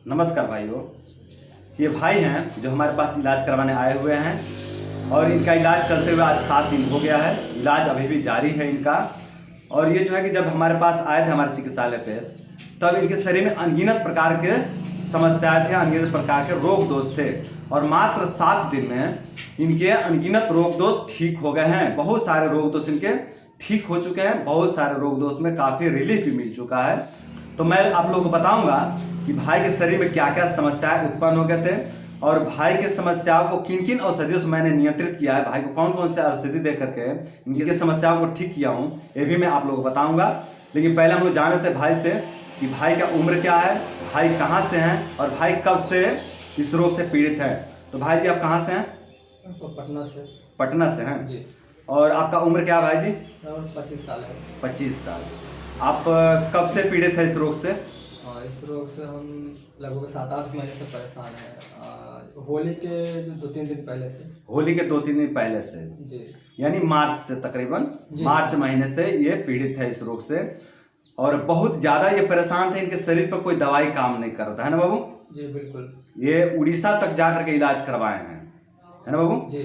नमस्कार भाइयों। ये भाई हैं जो हमारे पास इलाज करवाने आए हुए हैं और इनका इलाज चलते हुए आज 7 दिन हो गया है। इलाज अभी भी जारी है इनका। और ये जो है कि जब हमारे पास आए थे हमारे चिकित्सालय पे, तब इनके शरीर में अनगिनत प्रकार के समस्याएं थे, अनगिनत प्रकार के रोग दोष थे और मात्र 7 दिन में इनके अनगिनत रोग दोष ठीक हो गए हैं। बहुत सारे रोग दोष इनके ठीक हो चुके हैं, बहुत सारे रोग दोष में काफ़ी रिलीफ भी मिल चुका है। तो मैं आप लोगों को बताऊंगा कि भाई के शरीर में क्या क्या समस्याएं उत्पन्न हो गए थे और भाई के समस्याओं को किन किन औषधियों से मैंने नियंत्रित किया है, भाई को कौन कौन से औषधि दे करके इनकी समस्याओं को ठीक किया हूं, ये भी मैं आप लोगों को बताऊंगा। लेकिन पहले हम लोग जान लेते हैं भाई से कि भाई का उम्र क्या है, भाई कहाँ से हैं और भाई कब से इस रोग से पीड़ित है। तो भाई जी आप कहाँ से हैं? पटना से। पटना से हैं जी। और आपका उम्र क्या है भाई जी? 25 साल है। 25 साल। आप कब से पीड़ित है इस रोग से? इस रोग से हम लगभग 7-8 महीने से परेशान हैं। होली के 2-3 दिन पहले से। होली के 2-3 दिन पहले से जी, यानी मार्च से, तकरीबन मार्च महीने से ये पीड़ित है इस रोग से और बहुत ज़्यादा ये परेशान थे। इनके शरीर पर कोई दवाई काम नहीं कर रहा था, है ना बाबू? जी बिल्कुल। ये उड़ीसा तक जा करके इलाज करवाए हैं, है ना बाबू? जी।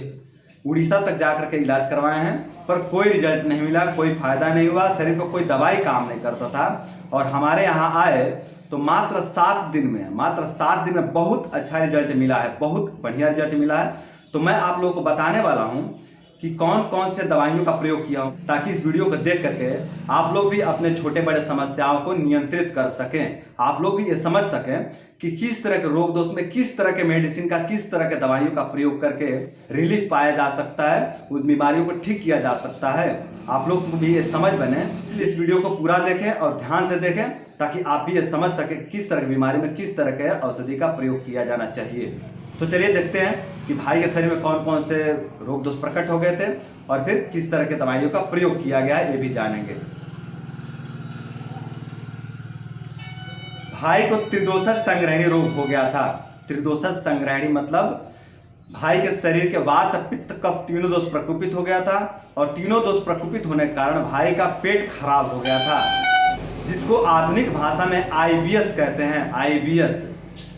उड़ीसा तक जा करके इलाज करवाए हैं पर कोई रिजल्ट नहीं मिला, कोई फायदा नहीं हुआ, शरीर पर कोई दवाई काम नहीं करता था। और हमारे यहाँ आए तो मात्र 7 दिन में बहुत अच्छा रिजल्ट मिला है, बहुत बढ़िया रिजल्ट मिला है। तो मैं आप लोगों को बताने वाला हूँ कि कौन कौन से दवाइयों का प्रयोग किया हूँ, ताकि इस वीडियो को देख करके आप लोग भी अपने छोटे बड़े समस्याओं को नियंत्रित कर सकें, आप लोग भी ये समझ सकें कि किस तरह के रोग दोष में किस तरह के मेडिसिन का, किस तरह के दवाइयों का प्रयोग करके रिलीफ पाया जा सकता है, उस बीमारियों को ठीक किया जा सकता है। आप लोग को भी ये समझ बने, इसलिए इस वीडियो को पूरा देखें और ध्यान से देखें ताकि आप भी ये समझ सकें किस तरह की बीमारी में किस तरह के औषधि का प्रयोग किया जाना चाहिए। तो चलिए देखते हैं कि भाई के शरीर में कौन कौन से रोग दोष प्रकट हो गए थे और फिर किस तरह के दवाइयों का प्रयोग किया गया है, ये भी जानेंगे। भाई को त्रिदोष संग्रहणी रोग हो गया था। त्रिदोष संग्रहणी मतलब भाई के शरीर के वात, पित्त, कफ तीनों दोष प्रकोपित हो गया था और तीनों दोष प्रकोपित होने के कारण भाई का पेट खराब हो गया था, जिसको आधुनिक भाषा में IBS कहते हैं। IBS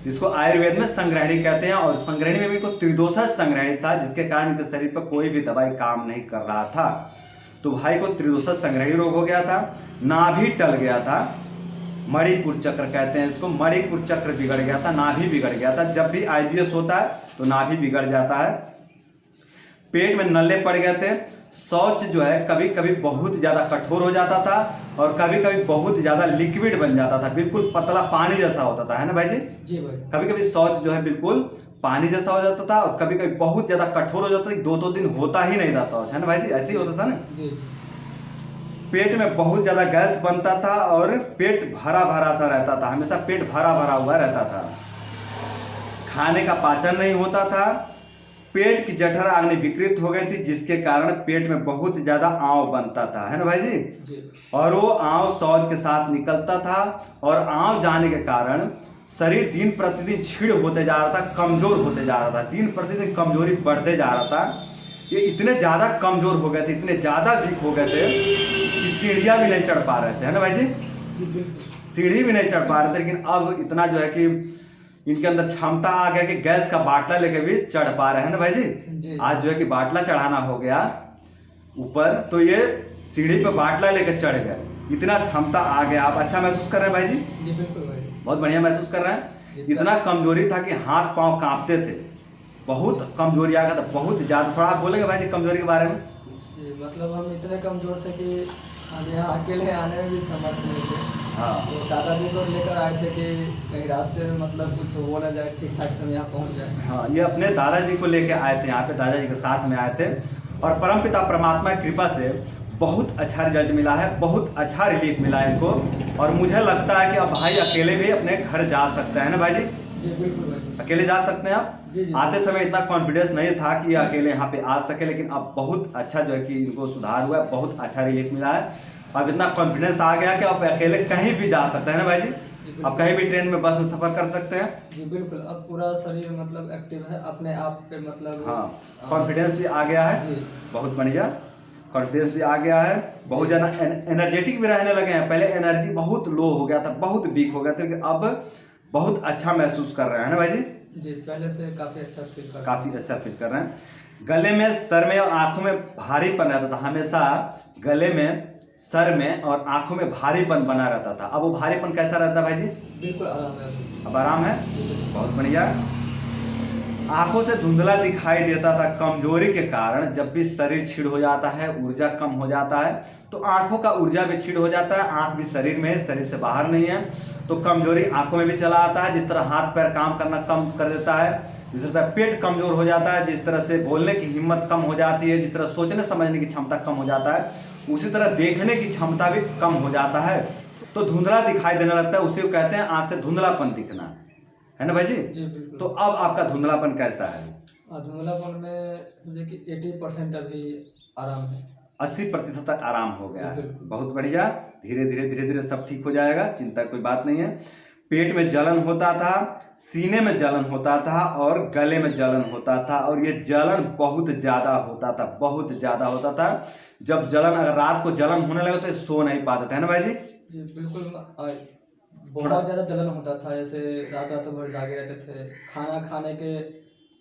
जिसको आयुर्वेद में संग्रहणी कहते हैं और संग्रहणी में भी इनको त्रिदोष संग्रहणी था, जिसके कारण इनके शरीर पर कोई भी दवाई काम नहीं कर रहा था। तो भाई को त्रिदोष संग्रहणी रोग हो गया था, नाभि टल गया था, मणिपुर चक्र कहते हैं इसको, मणिपुर चक्र बिगड़ गया था, नाभि बिगड़ गया था। जब भी IBS होता है तो नाभि बिगड़ जाता है। पेट में नल्ले पड़ गए थे। शौच जो है कभी कभी बहुत ज़्यादा कठोर हो जाता था और कभी कभी बहुत ज़्यादा लिक्विड बन जाता था, बिल्कुल पतला पानी जैसा होता था, है ना भाई जी? जी भाई। कभी कभी शौच जो है बिल्कुल पानी जैसा हो जाता था और कभी कभी बहुत ज़्यादा कठोर हो जाता था, 2-2 दिन होता ही नहीं था शौच, है ना भाई जी? ऐसे ही होता था ना जी। पेट में बहुत ज़्यादा गैस बनता था और पेट भरा भरा सा रहता था, हमेशा पेट भरा भरा हुआ रहता था। खाने का पाचन नहीं होता था। पेट की जठर आग्नि विकृत हो गई थी, जिसके कारण पेट में बहुत ज्यादा आंव बनता था, है ना भाई जी? जी। और वो आंव शौच के साथ निकलता था और आंव जाने के कारण शरीर दिन प्रतिदिन छीड़ होते जा रहा था, कमजोर होते जा रहा था, दिन प्रतिदिन कमजोरी बढ़ते जा रहा था। ये इतने ज्यादा कमजोर हो गए थे, इतने ज्यादा वीक हो गए थे कि सीढ़ियां भी नहीं चढ़ पा रहे थे, है ना भाई जी? सीढ़ी भी नहीं चढ़ पा रहे थे। लेकिन अब इतना जो है कि इनके अंदर क्षमता आ गया कि गैस का बाटला लेके भी चढ़ पा रहे हैं ना भाई जी? आज जो है कि बाटला चढ़ाना हो गया ऊपर, तो ये सीढ़ी पे बाटला लेके चढ़ गए, इतना क्षमता आ गया। आप अच्छा महसूस कर रहे हैं भाई जी? जी बिल्कुल भाई। बहुत बढ़िया महसूस कर रहे हैं। इतना कमजोरी था कि हाथ पांव कांपते थे, बहुत कमजोरी आ गया था, बहुत ज्यादा। थोड़ा आप बोलेंगे भाई जी कमजोरी के बारे में? मतलब हम इतने कमजोर थे कि हम यहाँ अकेले आने में भी समर्थ नहीं थे। हाँ। तो दादाजी को लेकर आए थे कि कहीं रास्ते में मतलब कुछ हो ना जाए, ठीक ठाक से यहाँ पहुँच जाए। हाँ, ये अपने दादाजी को लेके आए थे यहाँ पे, दादाजी के साथ में आए थे और परमपिता परमात्मा की कृपा से बहुत अच्छा रिजल्ट मिला है, बहुत अच्छा रिलीफ मिला है इनको। और मुझे लगता है कि अब भाई अकेले भी अपने घर जा सकते हैं ना भाई जी? जी बिल्कुल भाई। अकेले जा सकते हैं आप? जी जी। आते समय इतना कॉन्फिडेंस नहीं था कि अकेले यहाँ पे आ सके, लेकिन अब बहुत अच्छा जो है कि इनको सुधार हुआ है, बहुत अच्छा रिलीफ मिला है। अब इतना कॉन्फिडेंस आ गया कि आप अकेले कहीं भी जा सकते हैं ना भाई जी? अब कहीं भी ट्रेन में, बस में सफर कर सकते हैं। जी बिल्कुल। अब पूरा शरीर मतलब एक्टिव है अपने आप पे, मतलब हाँ, कॉन्फिडेंस भी आ गया है जी। बहुत बढ़िया, कॉन्फिडेंस भी आ गया है, बहुत ज़्यादा एनर्जेटिक भी रहने लगे हैं। पहले एनर्जी बहुत लो हो गया था, बहुत वीक हो गया था, लेकिन अब बहुत अच्छा महसूस कर रहे हैं ना भाई जी? जी, पहले से काफ़ी अच्छा फील कर रहा काफी अच्छा फील कर रहे हैं। गले में, सर में और आंखों में भारीपन रहता था हमेशा। गले में, सर में और आंखों में भारीपन बना रहता था। अब वो भारीपन कैसा रहता है भाई जी? बिल्कुल आराम है अभी। अब आराम है, जी, बहुत बढ़िया। आंखों से धुंधला दिखाई देता था कमजोरी के कारण। जब भी शरीर क्षीण हो जाता है, ऊर्जा कम हो जाता है, तो आंखों का ऊर्जा भी क्षीण हो जाता है। आंख भी शरीर में है, शरीर से बाहर नहीं है, तो कमजोरी आंखों में भी चला आता है। जिस तरह हाथ पैर काम करना कम कर देता है, जिस तरह पेट कमजोर हो जाता है, जिस तरह से बोलने की हिम्मत कम हो जाती है, जिस तरह सोचने समझने की क्षमता कम हो जाता है, उसी तरह देखने की क्षमता भी कम हो जाता है। तो धुंधला दिखाई देने लगता है, उसी को कहते हैं आंख से धुंधलापन दिखना, है ना भाई जी? जी बिल्कुल। तो अब आपका धुंधलापन कैसा है? धुंधलापन में समझे कि 80% अभी आराम है। 80% तक आराम हो गया जी, है। बिल्कुल। बहुत बढ़िया। धीरे धीरे सब ठीक हो जाएगा, चिंता कोई बात नहीं है। पेट में जलन होता था, सीने में जलन होता था और गले में जलन होता था, और ये जलन बहुत ज्यादा होता था, बहुत ज्यादा होता था। जब जलन, अगर रात को जलन होने लगे तो सो नहीं पाते थे, है ना भाई जी? जी बिल्कुल। बहुत ज़्यादा जलन होता था, जैसे रात रात भर जागे रहते थे। खाना खाने के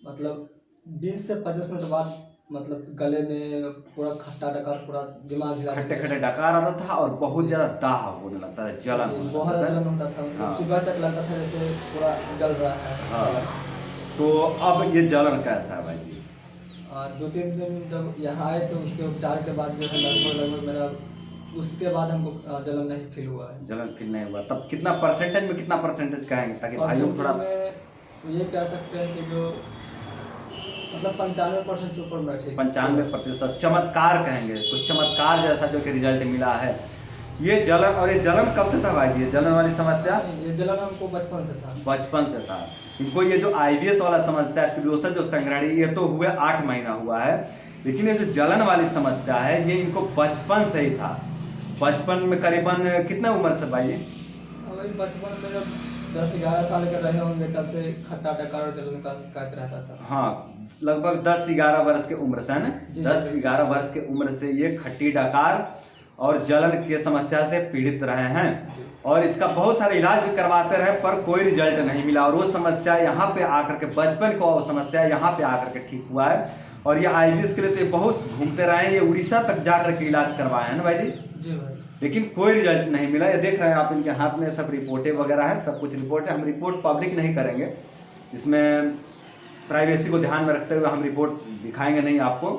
मतलब 20 से 25 मिनट बाद मतलब गले में पूरा खट्टा डकार, पूरा दिमाग हिला खट्टे देता खट्टे डकार आता था और बहुत ज्यादा दाह होने लगता था, जलन जी, होने बहुत लगता ज़्यादा था। जलन होता था। मतलब हाँ। सुबह तक लगता था जैसे पूरा जल रहा है। हाँ। तो अब ये जलन कैसा है भाई जी? 2-3 दिन जब यहाँ आए तो उसके उपचार के बाद जो है लगभग मेरा उसके बाद हमको जलन नहीं फील हुआ है। जलन फील नहीं हुआ? तब कितना परसेंटेज में, कितना परसेंटेज कहेंगे ताकि भाइयों को थोड़ा? में ये कह सकते हैं कि जो मतलब 95% से ऊपर में ठीक। 95%। चमत्कार कहेंगे इसको, चमत्कार जैसा जो कि रिजल्ट मिला है ये जलन। और ये जलन कब से था भाई जी, ये जलन वाली समस्या? ये जलन हमको बचपन से था। बचपन से था इनको। ये जो IBS वाला समस्या है, त्रिदोषा जो संग्रहणी, ये तो हुए 8 महीना हुआ है, लेकिन ये जो जलन वाली समस्या है ये इनको बचपन से ही था। बचपन में करीबन कितने उम्र से भाई? वही बचपन में जब 10-11 साल के रहे होंगे तब से खट्टा डकार और जलन का शिकायत रहता था। हाँ, लगभग 10-11 वर्ष के उम्र से, है ना? जी, 10-11 वर्ष के उम्र से ये खट्टी डकार और जलन की समस्या से पीड़ित रहे हैं, और इसका बहुत सारे इलाज भी करवाते रहे पर कोई रिजल्ट नहीं मिला। और वो समस्या यहाँ पे आकर के, बचपन को वो समस्या यहाँ पे आकर के ठीक हुआ है। और ये IBS के लिए तो ये बहुत घूमते रहे हैं, ये उड़ीसा तक जाकर के इलाज करवाए हैं ना भाई जी? जी भाई। लेकिन कोई रिजल्ट नहीं मिला। ये देख रहे हैं आप, इनके हाथ में सब रिपोर्टें वगैरह है, सब कुछ रिपोर्ट है। हम रिपोर्ट पब्लिक नहीं करेंगे, इसमें प्राइवेसी को ध्यान में रखते हुए हम रिपोर्ट दिखाएंगे नहीं आपको,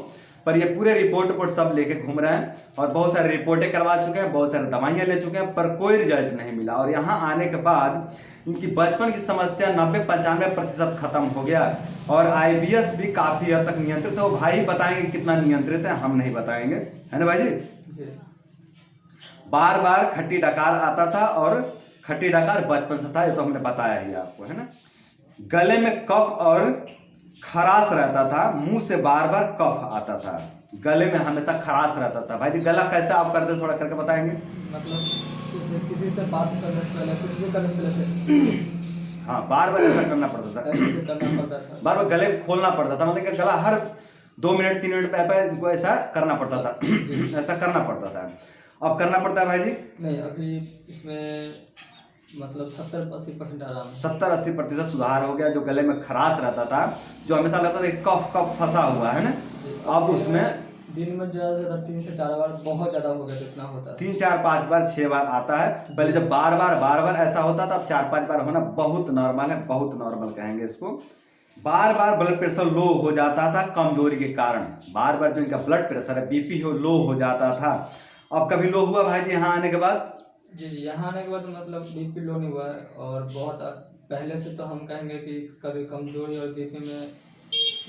पर ये पूरे रिपोर्ट सब लेके घूम रहे हैं और बहुत सारे रिपोर्टें करवा चुके हैं, बहुत सारे दवाइयां ले चुके हैं, पर कोई रिजल्ट नहीं मिला। और यहाँ आने के बाद इनकी बचपन की समस्या 90-95% खत्म हो गया, और IBS भी काफी हद तक नियंत्रित है। वो भाई बताएंगे कितना नियंत्रित है, हम नहीं बताएंगे, है ना भाई जी? जी। बार बार खट्टी डकार आता था, और खट्टी डकार बचपन से था, ये तो हमने बताया ही आपको, है ना? गले में कफ और खराश रहता था, मुंह से बार बार कफ आता था, गले में हमेशा खराश रहता था। भाई जी गला कैसे आप करते, थोड़ा करके बताएंगे? मतलब जैसे किसी से बात करने से पहले, कुछ भी करने से पहले से हाँ, बार बार ऐसा करना पड़ता था, ऐसे करना पड़ता था। बार बार गले खोलना पड़ता था, मतलब कि गला हर 2 मिनट 3 मिनट पे इनको ऐसा करना पड़ता था, ऐसा करना पड़ता था। अब करना पड़ता है भाई जी? नहीं, अभी इसमें मतलब 70-80% आराम है। 70-80% सुधार हो गया। जो गले में खराश रहता था, जो हमेशा लगता था कफ कफ फंसा हुआ है ना, अब उसमें दिन में ज़्यादा से ज़्यादा 3 से 4 बार, बहुत ज़्यादा हो गया कितना होता है, 3, 4, 5 बार, 6 बार आता है। पहले जब बार बार ऐसा होता था, अब 4-5 बार होना बहुत नॉर्मल है, बहुत नॉर्मल कहेंगे इसको। बार बार ब्लड प्रेशर लो हो जाता था कमजोरी के कारण, बार बार जो इनका ब्लड प्रेशर है, BP हो, लो हो जाता था। अब कभी लो हुआ भाई जी यहाँ आने के बाद? जी यहाँ आने के बाद मतलब BP लो नहीं हुआ है, और बहुत पहले से तो हम कहेंगे कि कभी कमजोरी और BP में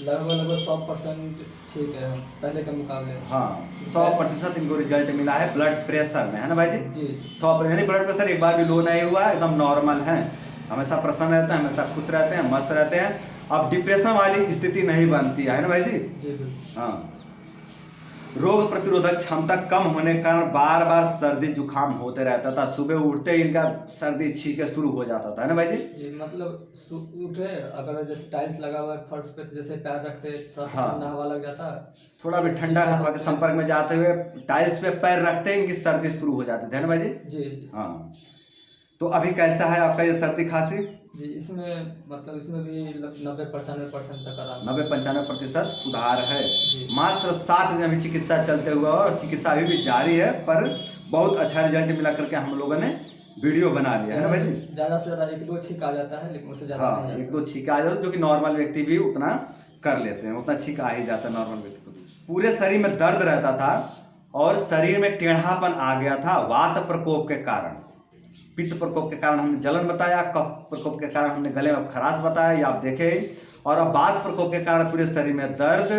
लगभग 100% ठीक है पहले के मुकाबले। हाँ, 100% इनको रिजल्ट मिला है ब्लड प्रेशर में, है ना भाई जी? जी 100%, यानी ब्लड प्रेशर एक बार भी लो नहीं हुआ, एकदम नॉर्मल है, हमेशा प्रसन्न रहते हैं, हमेशा खुश रहते हैं, मस्त रहते हैं। अब डिप्रेशन वाली स्थिति नहीं बनती है ना भाई जी? जी बिल्कुल। हाँ। रोग प्रतिरोधक क्षमता कम होने के कारण बार बार सर्दी जुकाम होते रहता था, सुबह उठते ही इनका सर्दी छींके शुरू हो जाता था, है ना भाई जी? जी मतलब उठे, अगर जैसे टाइल्स लगा हुआ है फर्श पे, तो जैसे पैर रखते थोड़ा सा ठंडा हवा लग जाता, थोड़ा भी ठंडा हवा के संपर्क में जाते हुए टाइल्स पे पैर रखते ही इनकी सर्दी शुरू हो जाती थी, है ना भाई जी? जी। हाँ, तो अभी कैसा है आपका ये सर्दी खांसी? जी, इसमें मतलब इसमें भी 90-95% तक आराम 90-95% सुधार है। जी। मात्र 7 दिन अभी चिकित्सा चलते हुए और चिकित्सा अभी भी जारी है, पर बहुत अच्छा रिजल्ट मिला करके हम लोगों ने वीडियो बना लिया है ना भाई जी। ज़्यादा से ज़्यादा 1-2 छींक आ जाता है, लेकिन उससे ज़्यादा नहीं हाँ, आता। 1-2 छींक आ जाता है, जो कि नॉर्मल व्यक्ति भी उतना कर लेते हैं, उतना छींक आ ही जाता है नॉर्मल व्यक्ति को भी। पूरे शरीर में दर्द रहता था और शरीर में टेढ़ापन आ गया था वात प्रकोप के कारण। पित्त प्रकोप के कारण हमने जलन बताया, कफ प्रकोप के कारण हमने गले में खराश बताया, ये आप देखे। और अब वात प्रकोप के कारण पूरे शरीर में दर्द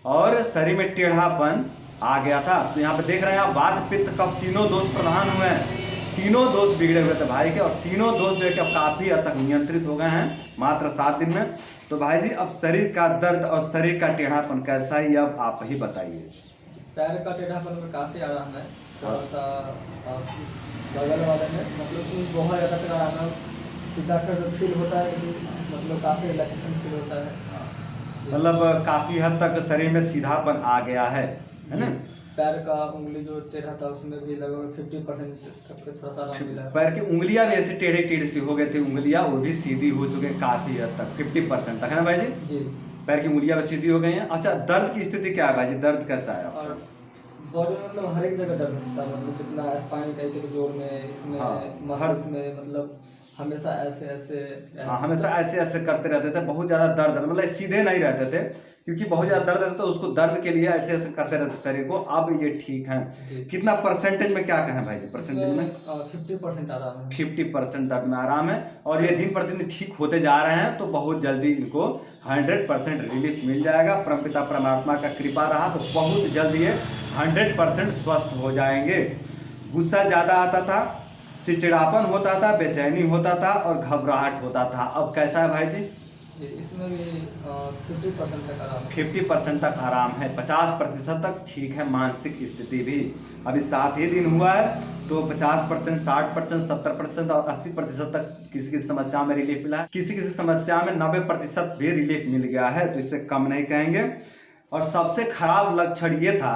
और शरीर में टेढ़ापन आ गया था। तो यहाँ पे देख रहे हैं आप, वात पित्त कफ तीनों दोष प्रधान हुए हैं, तीनों दोष बिगड़े हुए थे भाई के, और तीनों दोष जो है कि अब काफी हद तक नियंत्रित हो गए हैं मात्र 7 दिन में। तो भाई जी अब शरीर का दर्द और शरीर का टेढ़ापन कैसा है, ये अब आप ही बताइए। पैर का टेढ़ापन में काफ़ी आराम है, थोड़ा सा इस बगल वाले में मतलब उसमें बहुत ज़्यादा तक आराम है, सीधा कर फील होता है, लेकिन मतलब काफ़ी रिलैक्सेशन फील होता है। मतलब काफी हद तक शरीर में सीधापन आ गया है ना। पैर का उंगली जो टेढ़ा था उसमें भी लगभग 50% तक थोड़ा सा आराम मिला है। पैर की उंगलियां भी ऐसी टेढ़ी टेढ़ी सी हो गई थी, उंगलियां वो भी सीधी हो चुके हैं काफी हद तक, 50% तक है ना भाई जी। जी, पैर की उंगलियां भी सीधी हो गई हैं। अच्छा, दर्द की स्थिति क्या है भाई जी, दर्द कैसा है आपका? और बॉडी में मतलब हर एक जगह दर्द होता है, मतलब जितना स्पाइन के जोड़ में, इसमें हाँ, मसल्स में, मतलब हमेशा ऐसे ऐसे हाँ, हमेशा ऐसे ऐसे करते रहते थे, बहुत ज्यादा दर्द, मतलब सीधे नहीं रहते थे, क्योंकि बहुत ज्यादा दर्द रहता, तो उसको दर्द के लिए ऐसे ऐसे करते रहते शरीर को। अब ये ठीक है। कितना परसेंटेज में क्या कहें भाई जी, परसेंटेज में? 50% आराम है। 50% दर्द में आराम है, और ये दिन प्रतिदिन ठीक होते जा रहे हैं, तो बहुत जल्दी इनको 100% रिलीफ मिल जाएगा। परमपिता परमात्मा का कृपा रहा तो बहुत जल्दी ये 100% स्वस्थ हो जाएंगे। गुस्सा ज़्यादा आता था, चिड़चिड़ापन होता था, बेचैनी होता था और घबराहट होता था, अब कैसा है भाई जी? इसमें भी 50% तक आराम है। 50% तक आराम है, 50% तक ठीक है मानसिक स्थिति भी। अभी 7 ही दिन हुआ है, तो 50%, 60%, 70% और 80% तक किसी किसी समस्या में रिलीफ मिला है। किसी किसी समस्या में 90% भी रिलीफ मिल गया है, तो इससे कम नहीं कहेंगे। और सबसे खराब लक्षण ये था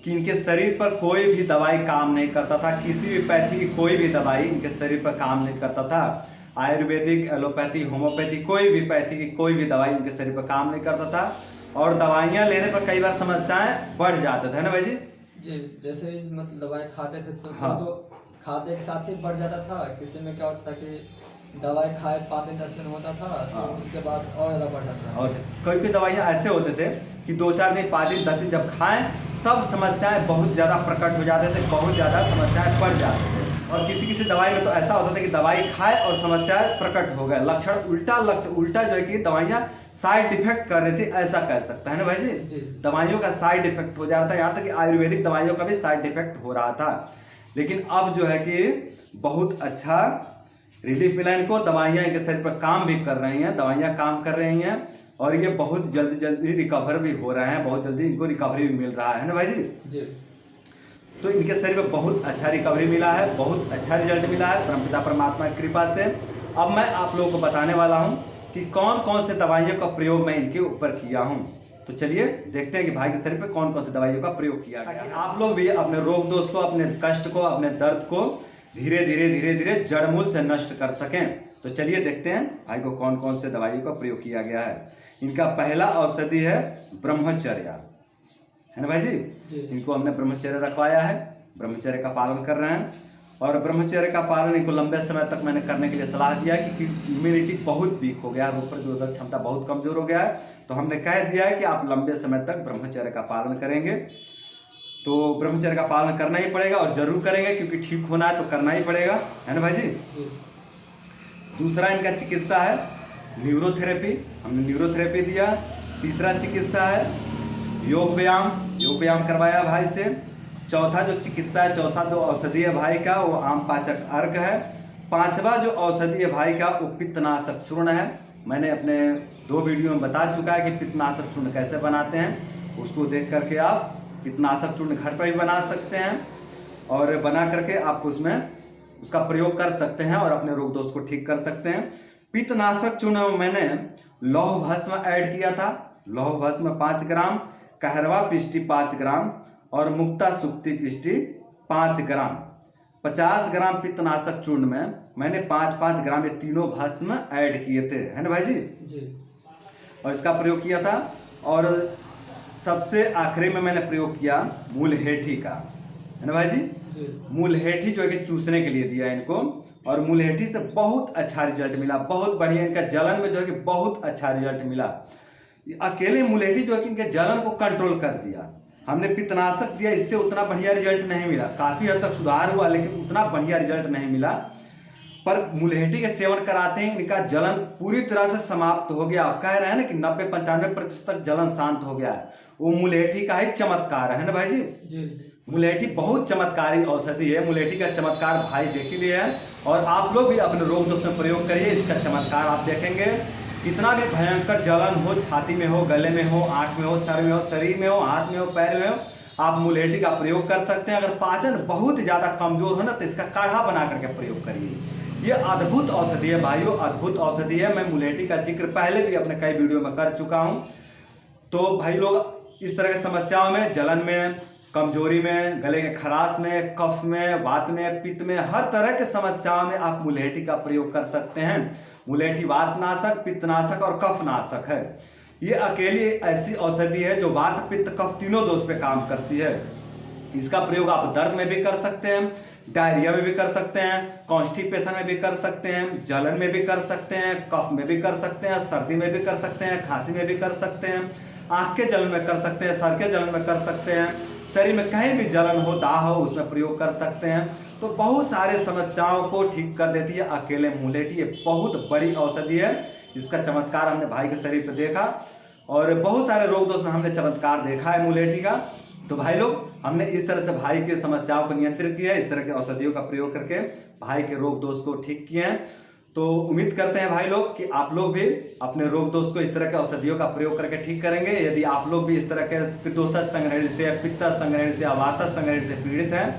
कि इनके शरीर पर कोई भी दवाई काम नहीं करता था, किसी भी पैथी की कोई भी दवाई इनके शरीर पर काम नहीं करता था। आयुर्वेदिक, एलोपैथी, होम्योपैथी, कोई भी पैथी की कोई भी दवाई इनके शरीर पर काम नहीं करता था, और दवाइयाँ लेने पर कई बार समस्याएं बढ़ जाते थे ना भाई जी। जी, जैसे ही मतलब दवाई खाते थे तो हाँ। तो खाते के साथ ही बढ़ जाता था। किसी में क्या होता था कि दवाई खाए 5 दिन 10 दिन होता था, तो हाँ। उसके बाद और ज़्यादा बढ़ जाता था। और कोई कोई दवाइयाँ ऐसे होते थे कि 2-4 दिन, 5 दिन, 10 दिन जब खाएं तब समस्याएं बहुत ज़्यादा प्रकट हो जाते थे, बहुत ज़्यादा समस्याएं बढ़ जाते थे। और किसी किसी दवाई में तो ऐसा होता था कि दवाई खाए और समस्याएं प्रकट हो गए, लक्षण उल्टा जो है कि दवाइयाँ साइड इफेक्ट कर रही थी, ऐसा कह सकता है ना भाई जी। दवाइयों का साइड इफेक्ट हो जा रहा था, यहाँ तक कि आयुर्वेदिक दवाइयों का भी साइड इफेक्ट हो रहा था। लेकिन अब जो है कि बहुत अच्छा रिलीफ मिला इनको, दवाइयाँ इनके शरीर पर काम भी कर रही हैं, दवाइयाँ काम कर रही हैं, और ये बहुत जल्दी रिकवर भी हो रहे हैं, बहुत जल्दी इनको रिकवरी भी मिल रहा है ना भाई जी। तो इनके शरीर में बहुत अच्छा रिकवरी मिला है, बहुत अच्छा रिजल्ट मिला है परमपिता परमात्मा की कृपा से। अब मैं आप लोगों को बताने वाला हूँ कि कौन कौन से दवाइयों का प्रयोग मैं इनके ऊपर किया हूँ। तो चलिए देखते हैं कि भाई के शरीर पर कौन कौन से दवाइयों का प्रयोग किया गया है। आप लोग भी अपने रोग दोष को, अपने कष्ट को, अपने दर्द को धीरे धीरे जड़मूल से नष्ट कर सकें। तो चलिए देखते हैं भाई को कौन कौन से दवाइयों का प्रयोग किया गया है। इनका पहला औषधि है ब्रह्मचर्य, है ना भाई जी। इनको हमने ब्रह्मचर्य रखवाया है, ब्रह्मचर्य का पालन कर रहे हैं, और ब्रह्मचर्य का पालन इनको लंबे समय तक मैंने करने के लिए सलाह दिया है, क्योंकि इम्यूनिटी बहुत वीक हो गया है, रोग प्रतिरोधक क्षमता बहुत कमजोर हो गया है। तो हमने कह दिया है कि आप लंबे समय तक ब्रह्मचर्य का पालन करेंगे। तो ब्रह्मचर्य का पालन करना ही पड़ेगा, और जरूर करेंगे, क्योंकि ठीक होना है तो करना ही पड़ेगा, है ना भाई जी। दूसरा इनका चिकित्सा है न्यूरोथेरेपी, हमने न्यूरोथेरेपी दिया। तीसरा चिकित्सा है योग व्यायाम करवाया भाई से। चौथा जो चिकित्सा है, चौथा जो औषधि है भाई का, वो आम पाचक अर्क है। पांचवा जो औषधि है भाई का, वो पित्तनाशक चूर्ण है। मैंने अपने 2 वीडियो में बता चुका है कि पित्तनाशक चूर्ण कैसे बनाते हैं, उसको देख करके आप पित्तनाशक चूर्ण घर पर भी बना सकते हैं, और बना करके आप उसमें उसका प्रयोग कर सकते हैं और अपने रोग दोष को ठीक कर सकते हैं। पित्तनाशक चूर्ण में मैंने लौह भस्म ऐड किया था, लौह भस्म 5 ग्राम, कहरवा पिष्टी 5 ग्राम और मुक्ता सुक्ति पिष्टी 5 ग्राम। 50 ग्राम पित्तनाशक चूर्ण में मैंने 5-5 ग्राम ये तीनों भस्म ऐड किए थे, है ना भाई जी। और इसका प्रयोग किया था। और सबसे आखिरी में मैंने प्रयोग किया मुलहेठी का, है ना भाई जी। मुलहेठी जो है कि चूसने के लिए दिया इनको, और मुलहेठी से बहुत अच्छा रिजल्ट मिला, बहुत बढ़िया। इनका जलन में जो है कि बहुत अच्छा रिजल्ट मिला। अकेले मुलहेठी जो है कि इनके जलन को कंट्रोल कर दिया। हमने पित्तनाशक दिया, इससे उतना बढ़िया रिजल्ट नहीं मिला, काफी हद तक सुधार हुआ लेकिन उतना बढ़िया रिजल्ट नहीं मिला। पर मुलहेठी के सेवन कराते ही इनका जलन पूरी तरह से समाप्त हो गया। आप कह रहे हैं ना कि 90-95% तक जलन शांत हो गया है, वो मुलहेठी का ही चमत्कार है ना भाई जी। मुलहेठी बहुत चमत्कारी औषधि है। मुलहेठी का चमत्कार भाई देख लिए है, और आप लोग भी अपने रोग दोष में प्रयोग करिए। इसका चमत्कार आप देखेंगे। कितना भी भयंकर जलन हो, छाती में हो, गले में हो, आंख में हो, सर में हो, शरीर में हो, हाथ में हो, पैर में हो, आप मुलहेठी का प्रयोग कर सकते हैं। अगर पाचन बहुत ज्यादा कमजोर हो ना तो इसका काढ़ा बना करके प्रयोग करिए। ये अद्भुत औषधि है भाइयों, अद्भुत औषधि है। मैं मुलहेठी का जिक्र पहले भी अपने कई वीडियो में कर चुका हूं। तो भाई लोग इस तरह की समस्याओं में, जलन में, कमजोरी में, गले के खराश में, कफ में, वात में, पित्त में, हर तरह की समस्याओं में आप मुलहेठी का प्रयोग कर सकते हैं। मुलहेठी वातनाशक, पित्तनाशक और कफनाशक है। ये अकेली ऐसी औषधि है जो वात, पित्त, कफ तीनों दोष पे काम करती है। इसका प्रयोग आप दर्द में भी कर सकते हैं, डायरिया में भी कर सकते हैं, कॉन्स्टिपेशन में भी कर सकते हैं, जलन में भी कर सकते हैं, कफ में भी कर सकते हैं, सर्दी में भी कर सकते हैं, खांसी में भी कर सकते हैं, आंख के जलन में कर सकते हैं, सर के जलन में कर सकते हैं, शरीर में कहीं भी जलन हो, दाह हो, उसमें प्रयोग कर सकते हैं। तो बहुत सारे समस्याओं को ठीक कर देती है अकेले मुलहेठी। ये बहुत बड़ी औषधि है। इसका चमत्कार हमने भाई के शरीर पर देखा, और बहुत सारे रोग दोष में हमने चमत्कार देखा है मुलहेठी का। तो भाई लोग, हमने इस तरह से भाई की समस्याओं को नियंत्रित किया है, इस तरह के औषधियों का प्रयोग करके भाई के रोग दोष को ठीक किए हैं। तो उम्मीद करते हैं भाई लोग कि आप लोग भी अपने रोग दोष को इस तरह के औषधियों का प्रयोग करके ठीक करेंगे। यदि आप लोग भी इस तरह के पित्तोषस संग्रहण से, पित्त संग्रहण से, वातस संग्रहण से पीड़ित हैं,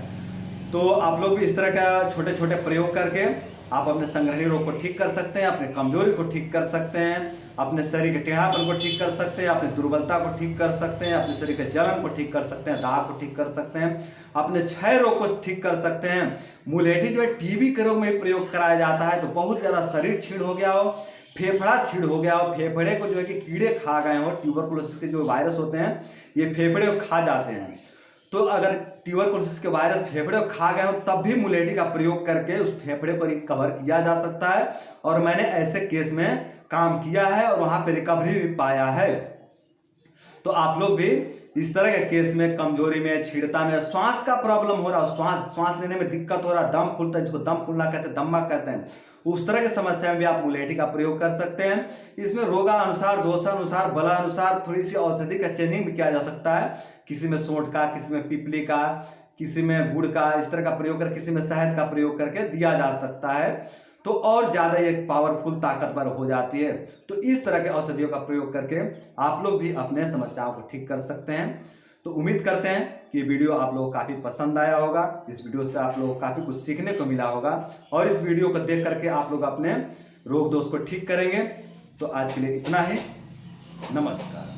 तो आप लोग भी इस तरह का छोटे छोटे प्रयोग करके आप अपने संग्रहणी रोग को ठीक कर सकते हैं, अपने कमजोरी को ठीक कर सकते हैं, अपने शरीर के टेढ़ापन को ठीक कर सकते हैं, अपनी दुर्बलता को ठीक कर सकते हैं, अपने शरीर के जलन को ठीक कर सकते हैं, दाग को ठीक कर सकते हैं, अपने क्षय रोग को ठीक कर सकते हैं। मुलहेठी जो है टीबी के रोग में प्रयोग कराया जाता है। तो बहुत ज्यादा शरीर छीड़ हो गया हो, फेफड़ा छीड़ हो गया हो, फेफड़े को जो है कि कीड़े खा गए हो, ट्यूबरकुलोसिस के जो वायरस होते हैं ये फेफड़े को खा जाते हैं। तो अगर ट्यूबरकुलोसिस के वायरस फेफड़े को खा गए हो तब भी मुलहेठी का प्रयोग करके उस फेफड़े को रिकवर किया जा सकता है। और मैंने ऐसे केस में काम किया है और वहां पे रिकवरी भी पाया है। तो आप लोग भी इस तरह के केस में, कमजोरी में, छीड़ता में, श्वास का प्रॉब्लम हो रहा हो, श्वास लेने में दिक्कत हो रहा, दम फूलता है, जिसको दम फूलना कहते हैं, दम्मा कहते हैं, उस तरह की समस्या में भी आप मुलहेठी का प्रयोग कर सकते हैं। इसमें रोगानुसार, दोषानुसार, बलानुसार थोड़ी सी औषधि का चेंजिंग भी किया जा सकता है। किसी में सोंठ का, किसी में पिपली का, किसी में गुड़ का, इस तरह का प्रयोग कर, किसी में शहद का प्रयोग करके दिया जा सकता है। तो और ज्यादा ये पावरफुल, ताकतवर हो जाती है। तो इस तरह के औषधियों का प्रयोग करके आप लोग भी अपने समस्याओं को ठीक कर सकते हैं। तो उम्मीद करते हैं कि वीडियो आप लोगों को काफी पसंद आया होगा। इस वीडियो से आप लोगों को काफी कुछ सीखने को मिला होगा, और इस वीडियो को देख करके आप लोग अपने रोग दोष को ठीक करेंगे। तो आज के लिए इतना ही। नमस्कार।